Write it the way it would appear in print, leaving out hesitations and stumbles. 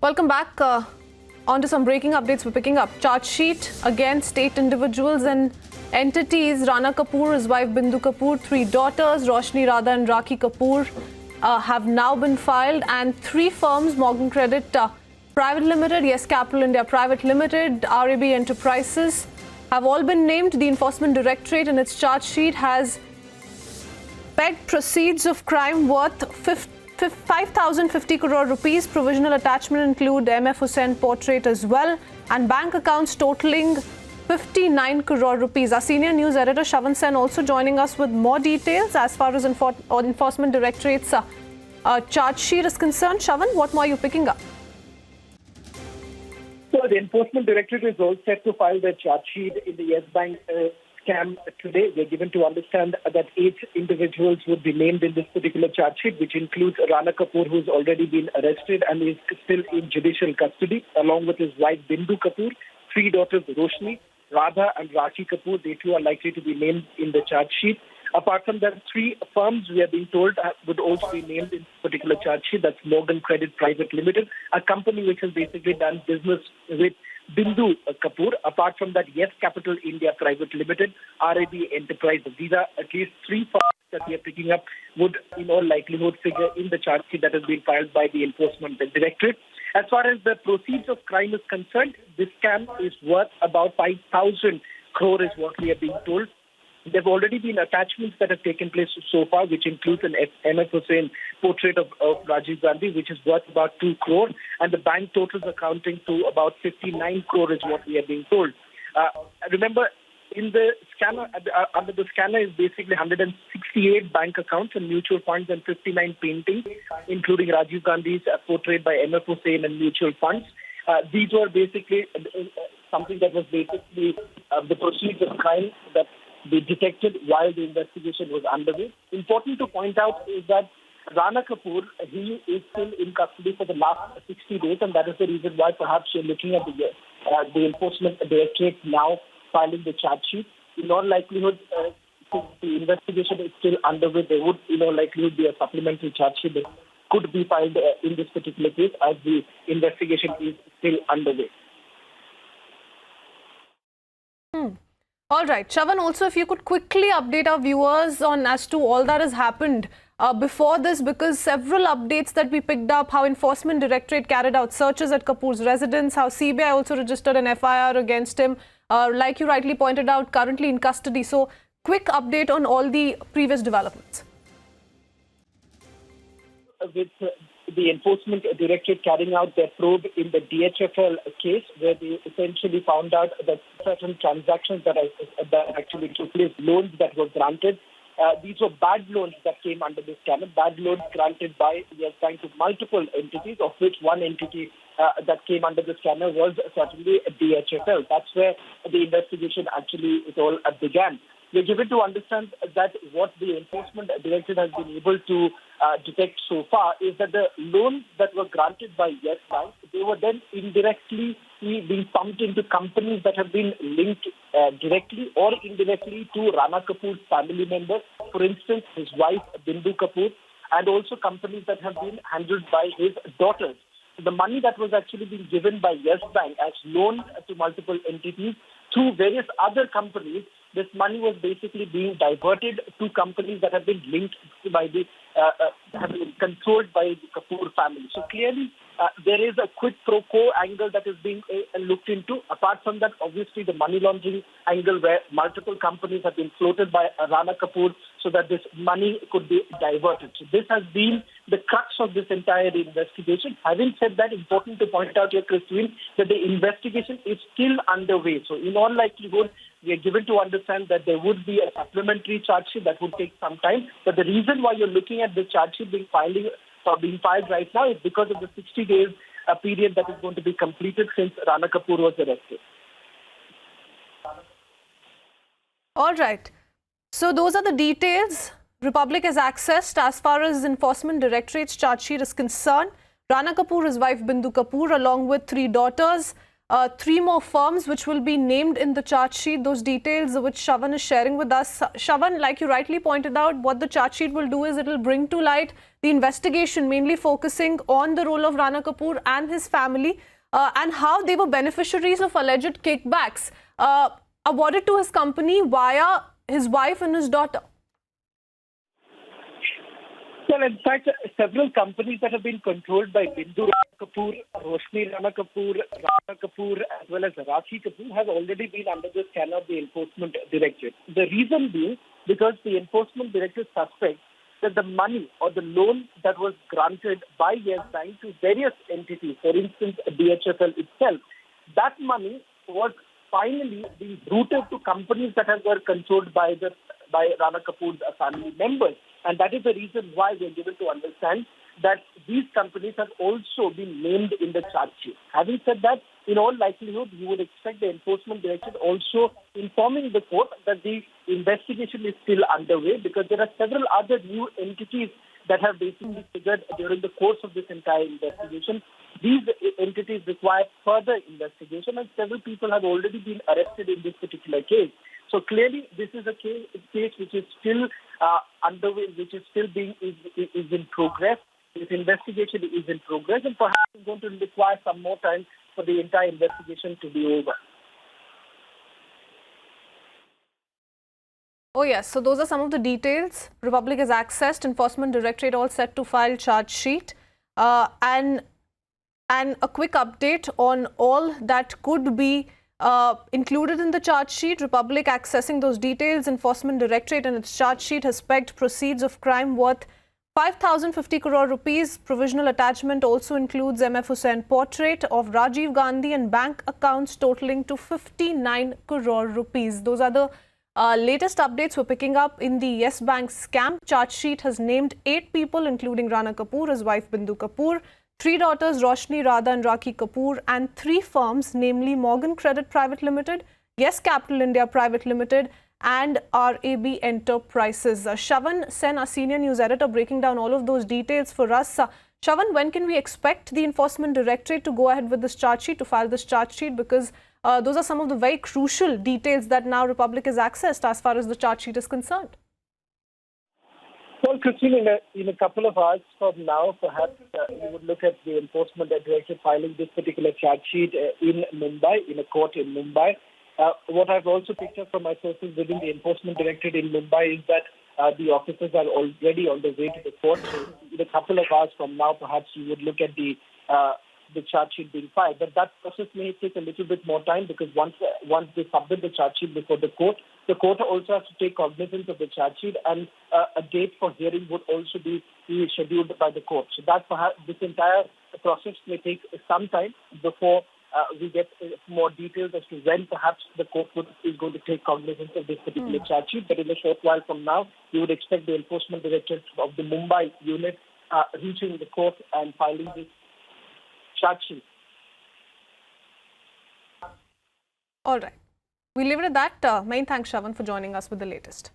Welcome back. On to some breaking updates. We're picking up charge sheet against 8 individuals and entities. Rana Kapoor, his wife Bindu Kapoor, 3 daughters, Roshni, Radha and Rakhi Kapoor have now been filed, and 3 firms, Morgan Credit Private Limited, Yes Capital India Private Limited, RAB Enterprises, have all been named. The Enforcement Directorate in its charge sheet has pegged proceeds of crime worth 5,050 crore rupees. Provisional attachment include MF Hussain portrait as well, and bank accounts totaling 59 crore rupees. Our senior news editor Shavan Sen also joining us with more details as far as Enforcement Directorate's charge sheet is concerned. Shavan, what more are you picking up? So the Enforcement Directorate is all set to file their charge sheet in the Yes Bank scam today. We're given to understand that 8 individuals would be named in this particular charge sheet, which includes Rana Kapoor, who's already been arrested and is still in judicial custody, along with his wife Bindu Kapoor, 3 daughters Roshni, Radha and Rakhi Kapoor. They too are likely to be named in the charge sheet. Apart from that, 3 firms, we are being told, would also be named in this particular charge sheet. That's Morgan Credit Private Limited, a company which has basically done business with Bindu Kapoor. Apart from that, Yes Capital India Private Limited, RAB Enterprises. These are at least 3 firms that we are picking up would in all likelihood figure in the charge sheet that has been filed by the Enforcement Directorate. As far as the proceeds of crime is concerned, this scam is worth about 5,000 crore is what we are being told. There have already been attachments that have taken place so far, which includes an MF Hussain portrait of Rajiv Gandhi, which is worth about 2 crore, and the bank totals accounting to about 59 crore is what we are being told. Remember, in the scanner, under the scanner is basically 168 bank accounts and mutual funds and 59 paintings, including Rajiv Gandhi's portrait by MF Hussain and mutual funds. These were basically something that was basically the proceeds of crime that they detected while the investigation was underway. Important to point out is that Rana Kapoor, he is still in custody for the last 60 days, and that is the reason why perhaps you're looking at the Enforcement Directorate now filing the charge sheet. In all likelihood, since the investigation is still underway, there would in all likelihood be a supplementary charge sheet that could be filed in this particular case as the investigation is still underway. All right, Shavan, also if you could quickly update our viewers on as to all that has happened before this, because several updates that we picked up, how Enforcement Directorate carried out searches at Kapoor's residence, how CBI also registered an FIR against him, like you rightly pointed out, currently in custody. So quick update on all the previous developments. With the Enforcement Directorate carrying out their probe in the DHFL case, where they essentially found out that certain transactions that actually took place, loans that were granted, these were bad loans that came under this scanner, bad loans granted by Yes Bank to multiple entities, of which one entity that came under the scanner was certainly DHFL. That's where the investigation actually it all began. We're given to understand that what the Enforcement Directorate has been able to detect so far is that the loans that were granted by Yes Bank, they were then indirectly being pumped into companies that have been linked directly or indirectly to Rana Kapoor's family members, for instance, his wife Bindu Kapoor, and also companies that have been handled by his daughters. The money that was actually being given by Yes Bank as loans to multiple entities to various other companies, this money was basically being diverted to companies that have been linked by have been controlled by the Kapoor family. So clearly, there is a quid pro quo angle that is being looked into. Apart from that, obviously the money laundering angle, where multiple companies have been floated by Rana Kapoor so that this money could be diverted. So this has been the crux of this entire investigation. Having said that, important to point out here, Christine, that the investigation is still underway. So in all likelihood, we are given to understand that there would be a supplementary charge sheet that would take some time. But the reason why you're looking at the charge sheet being filed right now is because of the 60 days period that is going to be completed since Rana Kapoor was arrested. All right. So those are the details Republic has accessed as far as Enforcement Directorate's charge sheet is concerned. Rana Kapoor, his wife Bindu Kapoor, along with 3 daughters, three more firms which will be named in the charge sheet. Those details which Shravan is sharing with us. Shravan, like you rightly pointed out, what the charge sheet will do is it will bring to light the investigation, mainly focusing on the role of Rana Kapoor and his family and how they were beneficiaries of alleged kickbacks awarded to his company via his wife and his daughter. Well, in fact, several companies that have been controlled by Bindu Rana Kapoor, Roshni Rana Kapoor, as well as Rakhi Kapoor have already been under the scanner of the Enforcement Directorate. The reason being because the Enforcement Directorate suspects that the money or the loan that was granted by Yes Bank to various entities, for instance, DHFL itself, that money was finally being routed to companies that were controlled by Rana Kapoor's family members. And that is the reason why we are given to understand that these companies have also been named in the charge sheet. Having said that, in all likelihood, you would expect the Enforcement Directorate also informing the court that the investigation is still underway, because there are several other new entities that have basically figured during the course of this entire investigation. These entities require further investigation, and several people have already been arrested in this particular case. So clearly, this is a case which is still underway, which is still is in progress. This investigation is in progress, and perhaps it's going to require some more time for the entire investigation to be over. Oh yes, so those are some of the details. Republic has accessed, Enforcement Directorate all set to file charge sheet. And a quick update on all that could be included in the charge sheet. Republic accessing those details. Enforcement Directorate and its charge sheet has pegged proceeds of crime worth 5,050 crore rupees. Provisional attachment also includes MF Hussain portrait of Rajiv Gandhi and bank accounts totaling to 59 crore rupees. Those are the latest updates we're picking up in the Yes Bank scam. Charge sheet has named 8 people, including Rana Kapoor, his wife Bindu Kapoor, 3 daughters Roshni, Radha and Rakhi Kapoor, and 3 firms, namely Morgan Credit Private Limited, Yes Capital India Private Limited, and RAB Enterprises. Shravan Sen, our senior news editor, breaking down all of those details for us. Shravan, when can we expect the Enforcement Directorate to go ahead with this charge sheet, to file this charge sheet? Because those are some of the very crucial details that now Republic has accessed as far as the charge sheet is concerned. Well, Christine, in a couple of hours from now, perhaps you would look at the Enforcement Directorate filing this particular charge sheet in Mumbai, in a court in Mumbai. What I've also picked up from my sources within the Enforcement Directorate in Mumbai is that the officers are already on the way to the court. So in a couple of hours from now, perhaps you would look at the charge sheet being filed. But that process may take a little bit more time, because once they submit the charge sheet before the court also has to take cognizance of the charge sheet, and a date for hearing would also be scheduled by the court. So that perhaps this entire process may take some time before we get more details as to when perhaps the court is going to take cognizance of this particular charge sheet. But in a short while from now, you would expect the Enforcement Directorate of the Mumbai unit reaching the court and filing this charge sheet. All right. We leave it at that. Many thanks, Shravan, for joining us with the latest.